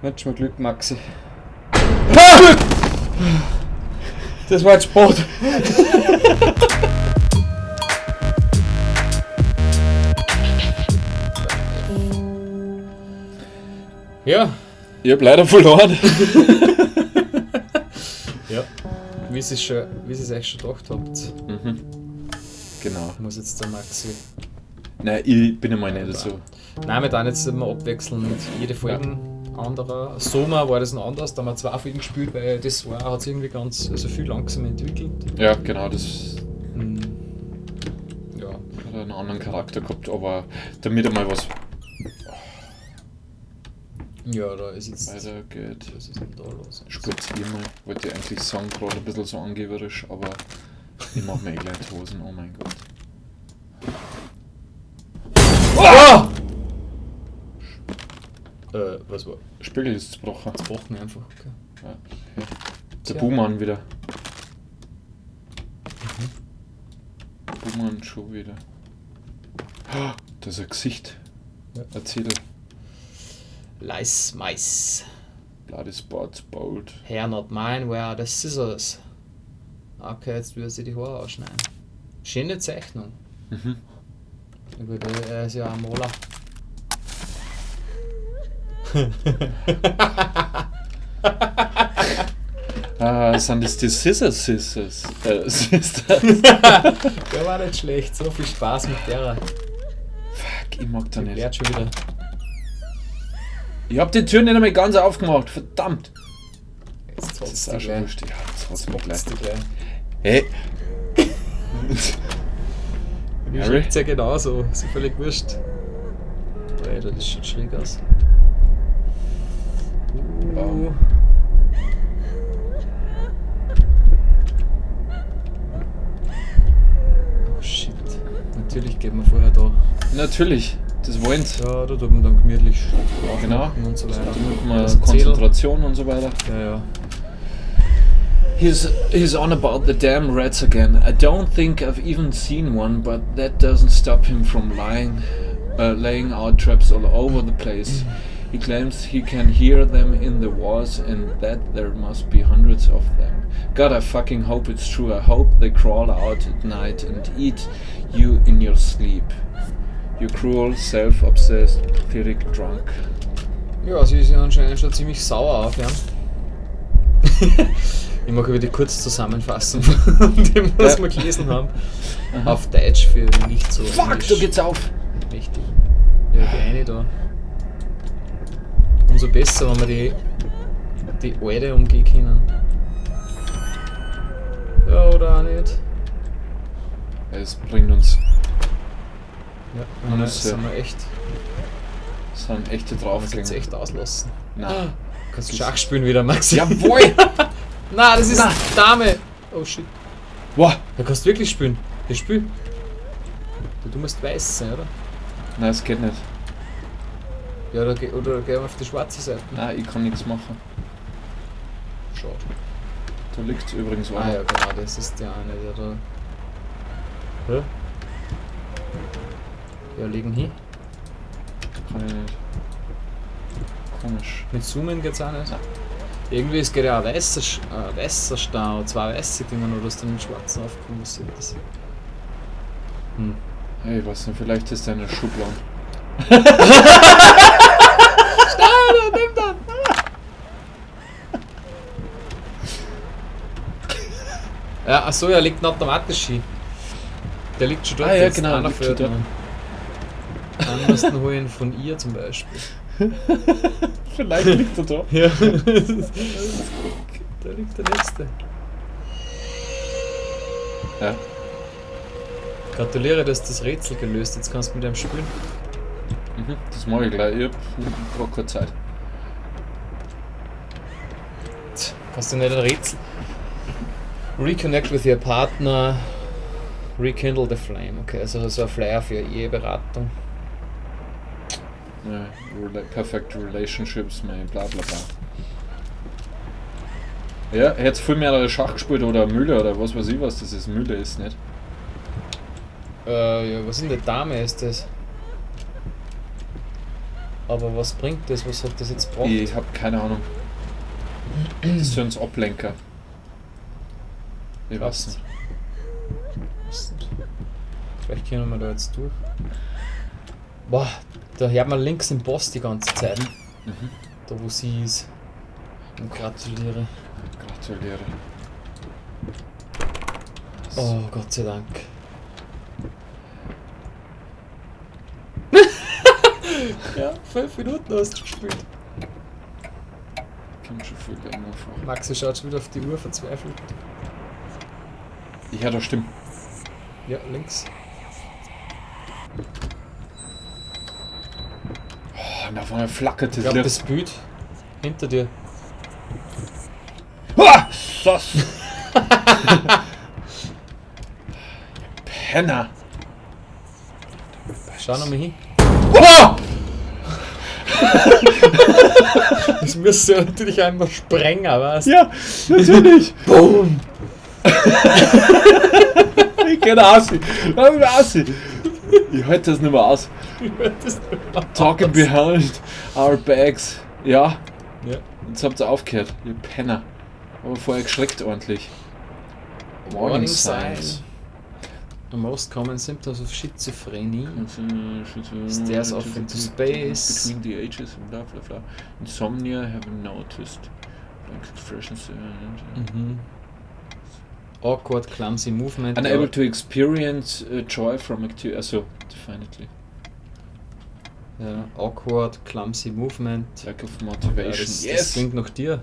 Wünsch mir Glück, Maxi. Ah! Das war jetzt Sport. Ja. Ich hab leider verloren. Ja. Wie ihr es euch schon gedacht habt. Mhm. Genau. Muss jetzt der Maxi. Nein, ich bin einmal nicht so. Nein, wir dann jetzt immer abwechseln mit jede Folge anderer. Sommer war das noch anders, da haben wir 2 Folgen gespielt, weil das hat sich irgendwie viel langsamer entwickelt. Ja, genau, das Ja. hat einen anderen Charakter gehabt, aber damit einmal was Ja, da ist jetzt. weitergeht. Was ist denn da los? Spazieren mal. Wollte ich eigentlich sagen, gerade ein bisschen so angeberisch, aber ich mach mir eh gleich die Hosen, oh mein Gott. Oh! Was war? Spiegel ist zerbrochen. Zerbrochen einfach, okay. Ja. Ja. Der Tja. Buhmann wieder. Buhmann schon wieder. Oh, das ist ein Gesicht. Ja. Erzähl. Lice Mice. Bloody Spots, bold. Hair not mine, where are the scissors? Okay, jetzt will sie die Haare ausschneiden. Schöne Zeichnung. Mhm. Na gut, er ist ja ein Maler. Sind das die Sisters? Der war nicht schlecht, so viel Spaß mit der. Fuck, ich mag da Die nicht. lernt schon wieder. Ich hab die Tür nicht einmal ganz aufgemacht, verdammt. Jetzt Das hat's ist die auch schon gleich. lustig. Ja, das hat's Jetzt mir gleich. hat's die gleich. Hey. Mir Harry? schmeckt's ja genauso, ist ja völlig wurscht. Alter, das schaut schräg aus. Wow. Oh shit. Natürlich geht man vorher da. Natürlich, das wollen sie. Ja, da tut man dann gemütlich Genau. aufmachen und so weiter. Damit man Das Zähl. Konzentration und so weiter. Ja, ja. He's on about the damn rats again. I don't think I've even seen one, but that doesn't stop him from laying out traps all over the place. He claims he can hear them in the walls and that there must be hundreds of them. God, I fucking hope it's true. I hope they crawl out at night and eat you in your sleep. You cruel, self-obsessed, pathetic drunk. Ja, sie ist ja anscheinend schon ziemlich sauer auf, ja. Ich mag aber die Kurzzusammenfassung von dem, was Ja. wir gelesen haben. Aha. Auf Deutsch für nicht so Fuck, Englisch da geht's auf! mächtig. Ja, die eine da. Umso besser, wenn wir die alte umgehen können. Ja, oder auch nicht. Es bringt uns, Ja, Man das muss, sind wir echt. sind echte Das jetzt Draufgänger. echt auslassen. Nein. Kannst du Schach spielen wieder, Maxi? Jawohl! Nein, das ist Nein. Dame! Oh shit. Wow! Da kannst du wirklich spielen. Ja, spiel. Du musst weiß sein, oder? Nein, es geht nicht. Ja, oder geh auf die schwarze Seite. Nein, ich kann nichts machen. Schade. Da liegt übrigens Ah einer. ja, genau, das ist der eine, der da. Hä? Ja, legen hin. Kann ich nicht. Komisch. Mit Zoomen geht's auch nicht. Nein. Irgendwie ist gerade ein weißer Stau, 2 weiße Dinger, oder dass du den schwarzen aufkommen muss. Hey, ich weiß nicht, vielleicht ist der eine Schublade. Nimm dann! Ja, achso, er liegt automatisch hin. Der liegt schon dort. Ah, ja, jetzt. genau, Einer liegt fährt schon dort. noch. Einen musst du holen von ihr zum Beispiel. Vielleicht liegt er da. Ja. Da liegt der nächste. Ja. Gratuliere, dass das Rätsel gelöst. Jetzt kannst du mit dem spielen. Mhm, das mache ich gleich. Ich brauche keine Zeit. Kannst du nicht ein Rätsel? Reconnect with your partner. Rekindle the flame. Okay, also so ein Flyer für Eheberatung. Ja, perfect relationships, mein bla bla bla. Ja, hätte viel mehr Schach gespielt oder Mühle oder was weiß ich was das ist. Mühle ist nicht. Ja, was in der Dame ist das? Aber was bringt das? Was hat das jetzt gebracht? Ich hab keine Ahnung. Das sind uns Ablenker. Ich weiß nicht. Vielleicht können wir da jetzt durch. Boah, da hört man links im Boss die ganze Zeit. Mhm. Da wo sie ist. Und gratuliere. Gratuliere. Oh, Gott sei Dank. Ja, 5 Minuten hast du gespielt. Kommt schon viel länger vor. Maxi schaut schon wieder auf die Uhr, verzweifelt. Ja, das stimmt. Ja, links. Oh, und auf einmal flackert Ich das glaube, Licht. das Bild hinter dir. Ah! Sass! Penner! Schau noch mal hin. Oh! Das müsste ja natürlich einmal sprengen, weißt du? Ja, natürlich! Boom! Ich geh da aus! Ich halte das nicht mehr aus. Talking behind our bags. Ja, Ja. jetzt habt ihr aufgehört, ihr Penner. Aber vorher geschreckt ordentlich. Warning signs. The most common symptoms of schizophrenia. Stares off into space. Between the ages, bla bla bla. Insomnia, haven't noticed. Blank expressions. Awkward, clumsy movement. Unable to experience joy from activity. Also, definitely. Ja, awkward, clumsy movement. Lack of Ja, motivation. das klingt nach dir.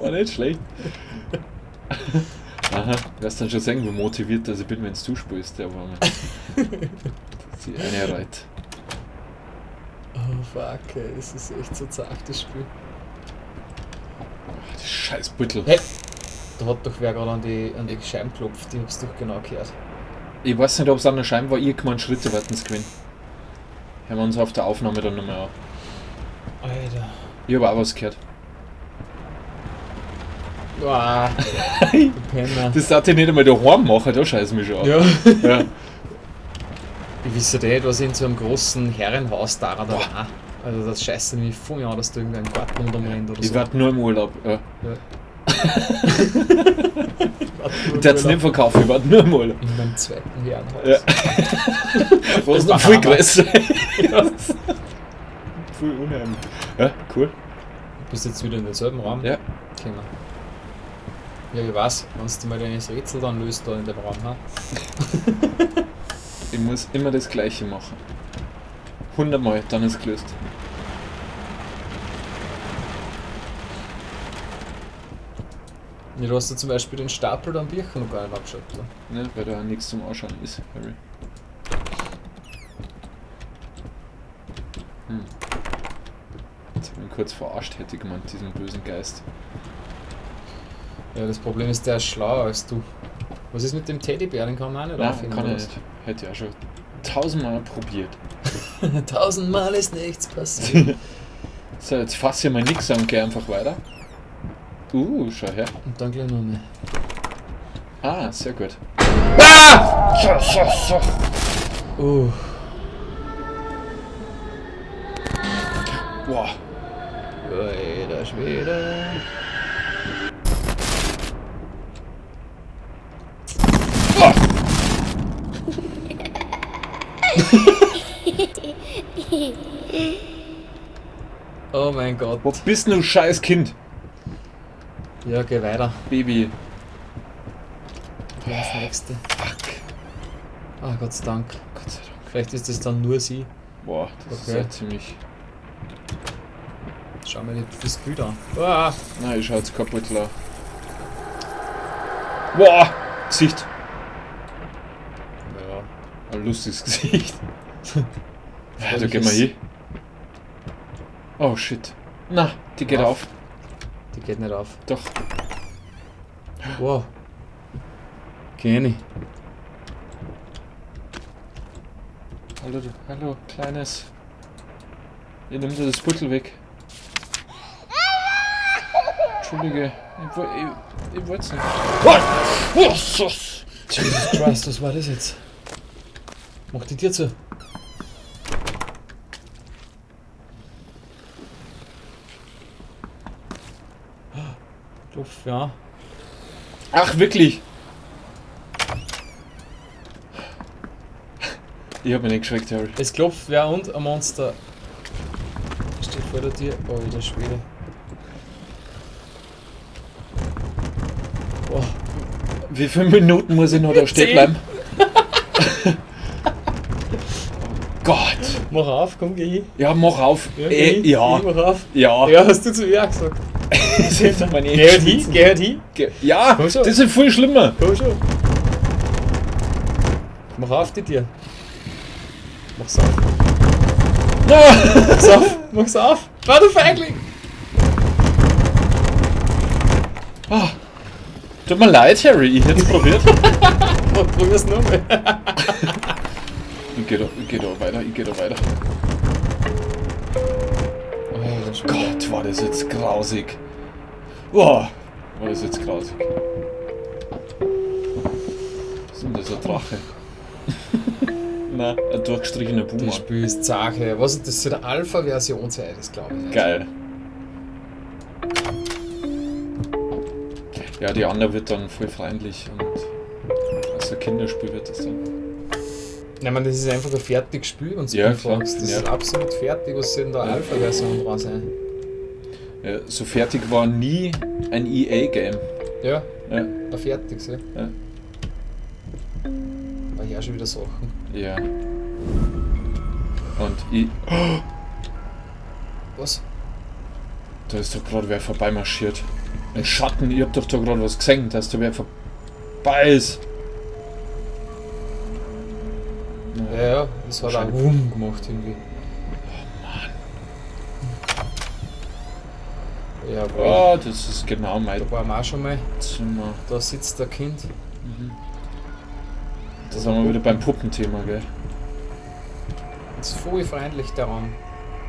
War nicht schlecht. Aha, wirst dann schon sehen, wie motiviert dass ich bin, wenn du spielst, aber sie eine Reit. Oh fuck, ey, das ist echt so zart, das Spiel. Ach, die scheiß Büttel. Hey! Da hat doch wer gerade an die Scheiben geklopft, die hab's doch genau gehört. Ich weiß nicht, ob es an der Scheibe war, ich kann Schritte warten gewinnen. Hören wir uns auf der Aufnahme dann nochmal an. Alter. Ich habe auch was gehört. Wow. Du Penner. Das darf ich nicht einmal daheim machen, da scheiß mich schon an. Ja. Ja. Ich wüsste nicht, was in so einem großen Herrenhaus da oder da. Also das scheiße mich voll an, dass du irgendeinen Garten untermrennt oder Ich so. warte nur im Urlaub. Ja. Ja. Ich darf es nicht verkaufen, ich warte nur im Urlaub. In meinem zweiten Herrenhaus. Ja. Was noch viel größer. Voll unheimlich. Ja, cool. Du bist jetzt wieder in demselben Raum? Ja. Genau. Ja, ich weiß, wenn du mal dein Rätsel dann löst da in dem Raum, ha? Ich muss immer das Gleiche machen. 100 Mal, dann ist es gelöst. Ja, du hast ja zum Beispiel den Stapel an Büchern noch gar nicht abgeschaut. Da. Ne, weil da nichts zum Ausschauen ist, Harry. Jetzt hab ich ihn kurz verarscht, hätte ich gemeint, diesen bösen Geist. Ja, das Problem ist, der ist schlauer als du. Was ist mit dem Teddybär? Den kann man auch nicht Nein, aufhängen, kann ich oder nicht. Hätte ich auch schon 1000-mal probiert. was? 1000-mal ist nichts passiert. So, jetzt fasse ich mal nix an und geh einfach weiter. Schau her. Und dann gleich noch mehr. Ah, sehr gut. Ah! So. Boah. Alter Schwede. Oh mein Gott. Wo bist du, scheiß Kind? Ja, geh weiter. Baby. Geh ins nächste. Fuck. Ah, Gott sei Dank. Gott sei Dank. Vielleicht ist es dann nur sie. Boah, das ist Okay. ja ziemlich... Schau mir das Bild an. Ah. Nein, ich schau jetzt kaputt la. Boah! Gesicht. Ja. Ein lustiges Gesicht. Ja, da gehen wir Fröhliches. hin. Oh shit. Na, die geht auf. Die geht nicht auf. Doch. Wow. Kenny. Hallo, Kleines. Ihr nimmt das Beutel weg. Entschuldige, ich wollt's nicht. Jesus Christ, was war das jetzt? Mach die Tür zu. Klopf, ja. Ach, wirklich? Ich hab mich nicht geschreckt, Harry. Es klopft wer und ein Monster. Steht vor der Tür. Oh, wieder Schwede. Oh. Wie viele Minuten muss ich noch da stehen 10. bleiben? Oh Gott. Mach auf, komm, geh hin. Ja, mach auf. Ja, geh hin. Ja. Geh, mach auf. Ja. Ja, hast du zu mir auch gesagt. Das ist doch meine Geh halt hin, geh halt hin. Ja, Komm schon. das ist viel schlimmer. Komm schon. Mach auf die Tür. Mach's auf. Ja. Mach's auf. Mach's auf. War du Feigling. Ah. Tut mir leid, Harry, ich hätte es probiert. Probier's nochmal. Ich geh da weiter. Oh, Gott, war das jetzt grausig. Boah, war das jetzt grausig. Was ist denn das, ein Drache? Nein, ein durchgestrichener Puma. Das Spiel ist Sache. Was, das soll eine Alpha-Version sein, das glaube ich nicht. Geil. Ja, die andere wird dann voll freundlich und als ein Kinderspiel wird das dann. Nein, man, das ist einfach ein fertiges Spiel, wenn du Ja, mich klar. fragst. Das Ja. ist absolut fertig, was soll denn da Ja. Alpha-Version dran sein? Ja, so fertig war nie ein EA-Game. Ja, Ja, ein fertiges, ja. ja. Aber ja, schon wieder Sachen. Ja. Und ich. Was? Da ist doch gerade wer vorbeimarschiert. Ein Schatten, ich hab doch da gerade was gesehen, dass da wer vorbei ist. Ja, das hat auch Wahrscheinlich. Wumm gemacht irgendwie. Ja, aber Oh, das ist genau mein da waren wir auch schon mal. Zimmer. Da sitzt der Kind. Da sind wir wieder beim Puppenthema, gell? Das ist voll freundlich daran.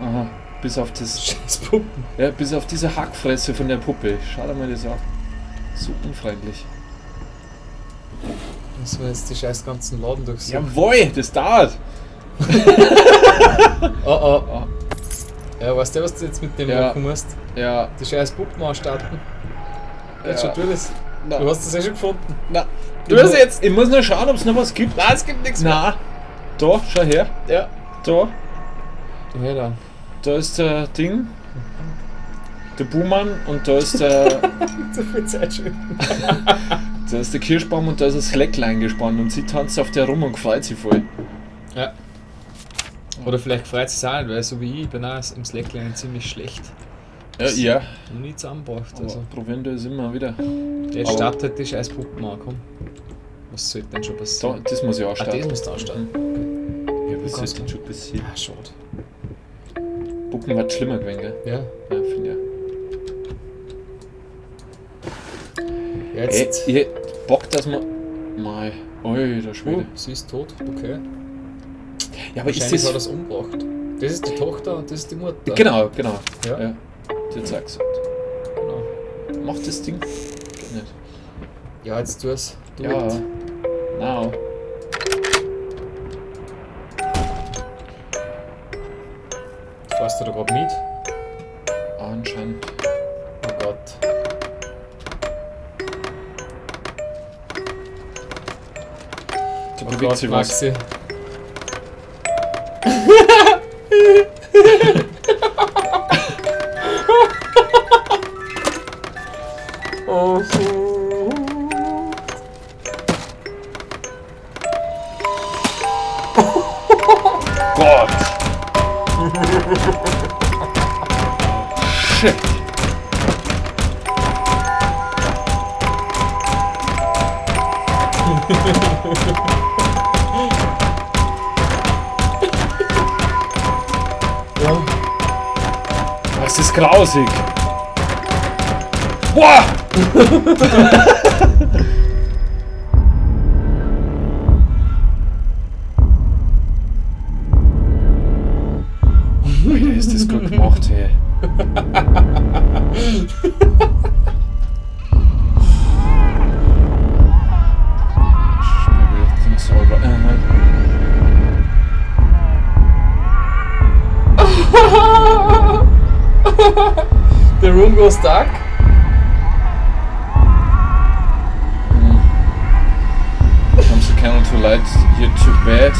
Aha. Bis auf das. Scheiß Puppen. Ja, bis auf diese Hackfresse von der Puppe. Schau dir mal das an. So unfreundlich. Müssen wir jetzt die scheiß ganzen Laden durchsuchen. Jawohl, das dauert. Oh. Ja, weißt du, was du jetzt mit dem Ja. machen musst? Ja. Die scheiß Puppen anstarten. Jetzt Ja. schon, tu das. Na. Du hast das eh schon gefunden. Na. Du Ich hast mu- jetzt. Ich muss noch schauen, ob es noch was gibt. Nein, es gibt nichts mehr. Na. Da, schau her. Ja. Da. Ja, dann. Da ist der Ding. Der Buhmann und da ist der. Zu viel Zeit schon. Da ist der Kirschbaum und da ist das Slackline gespannt und sie tanzt auf der rum und freut sich voll. Ja. Oder vielleicht freut sie sich auch nicht, weil so wie ich bin auch im Slackline ziemlich schlecht. Ja. Noch nie zusammengebracht. Aber Also. probieren wir das immer wieder. Jetzt aber- startet halt die scheiß Puppen an, komm. Was sollte denn schon Da, passieren? das muss ich auch Ah, starten. das musst du anstarten. Ja, was Ganz ist denn schon passiert? Ah, schade. Puppen wird schlimmer gewesen, gell? Ja. Ja, finde ich. Ja, jetzt. Ich Bock, dass man. Mei. Alter Schwede. Sie ist tot, okay. Ja, aber ist Wahrscheinlich hat er das. es umgebracht. Das ist die Tochter und das ist die Mutter. Genau. Ja. Ja. Die hat's auch gesagt. Genau. Mach das Ding. Geht nicht. Ja, jetzt tu es. Du Ja. it. Now. Fährst du da gerade mit? Anscheinend. Oh Gott. Da Oh bewegt Gott, sich was. Maxi. Oh, Gott! Shit! ja. Das ist grausig! Boah! Alter, ist das gut gemacht, hey. room goes dark. Comes the candle to light you to bed.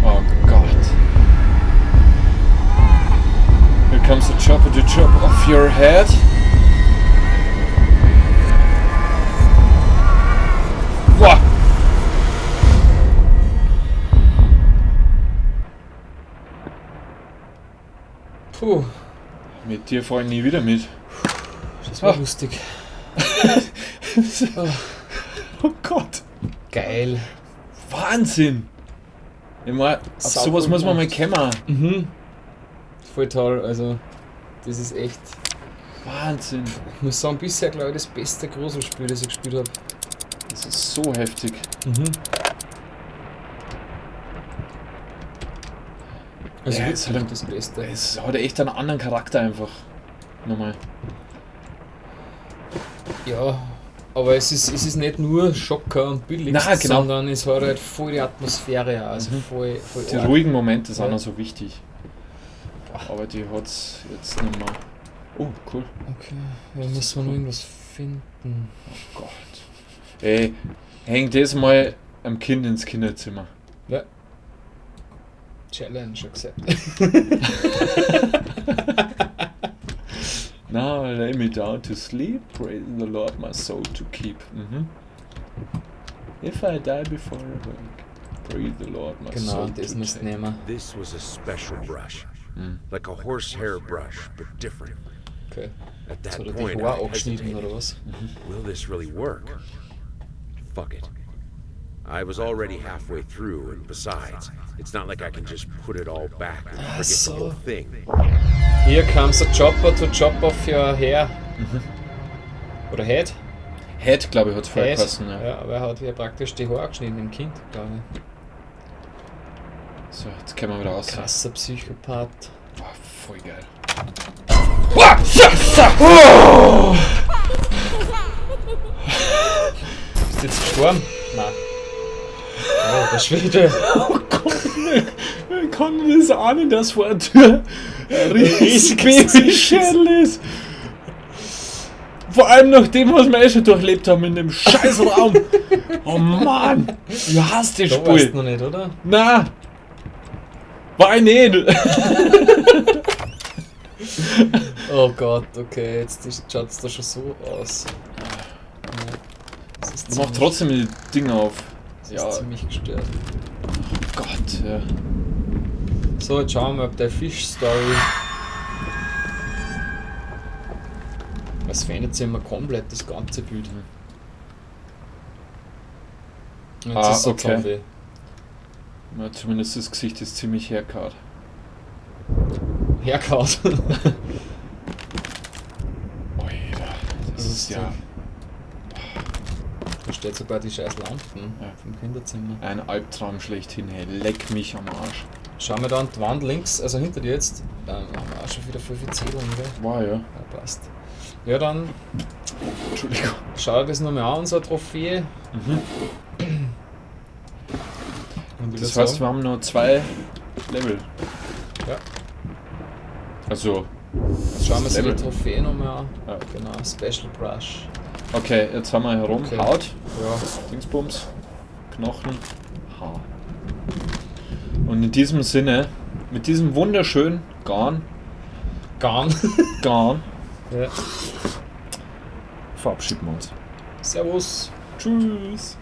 Oh God. Here comes the chopper to chop off your head. Wow. Puh, Mit dir fahr ich nie wieder mit. das war lustig. Oh Gott. Geil. Wahnsinn. Ich mein, auf sowas muss man mal kämmern. Mhm. Voll toll, also das ist echt, Wahnsinn. ich muss sagen, bisher glaube ich das beste Gruselspiel, das ich gespielt habe. Das ist so heftig. Also Ja, wirklich es hat das Beste. Es hat echt einen anderen Charakter einfach. Nochmal. Ja, aber es ist nicht nur Schocker und billig, Nein, genau. sondern es hat halt voll die Atmosphäre, auch, also voll Die arg. ruhigen Momente sind Ja. auch so wichtig. Aber die hat's jetzt nicht mehr. Oh, cool. Okay, ja, müssen wir noch irgendwas finden. Oh Gott. Ey, häng das mal am Kind ins Kinderzimmer. Ja. Challenge accepted. Now I lay me down to sleep, praise the Lord my soul to keep. If I die before I wake, praise the Lord my Genau, soul das to musst du take. nehmen. This was a special brush, like a horsehair brush, but different. Okay. At Jetzt that hat er point, die I Haare angeschnitten hesitated. oder was? Will this really work? Fuck it. I was already halfway through, and besides, it's not like I can just put it all back and forget so. the whole thing. Here comes a chopper to chop off your hair. Oder Head? Head, glaube ich, hat es vorher Head. geheißen. Ja. Ja, aber er hat hier praktisch die Haare geschnitten, dem Kind, glaube ich. So, jetzt können wir wieder raus. Krasser Psychopath. Boah, voll geil. Oh! Bist du jetzt gestorben? Nein. Oh, der Schwede. Oh Gott, ich kann das ahnen, dass vor der Tür ein riesiges Babyschädel ist. Vor allem nach dem, was wir schon durchlebt haben in dem scheiß Raum. Oh Mann, ich hasse das Da weißt du Spiel. noch nicht, oder? Na, war ich nicht. Oh Gott, okay, jetzt schaut es da schon so aus. Ja, das ist Ich mach trotzdem die Dinger auf. das Ja, ist ziemlich gestört. Gott, ja. So, jetzt schauen wir mal, ob der Fish-Story. Es verändert sich immer komplett das ganze Bild. Und jetzt ist so okay. Zombie. Ja, zumindest das Gesicht ist ziemlich hergehauen. Herkaut. Alter, das ist ja Da steht sogar die scheiß Lampen Ja. vom Kinderzimmer. ein Albtraum schlechthin. Hey, leck mich am Arsch. Schauen wir da an die Wand links, also hinter dir jetzt. Haben wir auch schon wieder 5 Zählungen, gell? War ja. Ja, passt. Ja, dann Entschuldigung. schau dir das nochmal an, unsere Trophäe. Und Das heißt, wir haben noch 2 Level. Ja. Also, Schauen wir uns die Level. Trophäe nochmal an. Ja. Genau, Special Brush. Okay, jetzt haben wir herum. Okay. Haut, Ja, Dingsbums, Knochen, Haar. Und in diesem Sinne, mit diesem wunderschönen Garn, Garn. ja, Ja. verabschieden wir uns. Servus. Tschüss.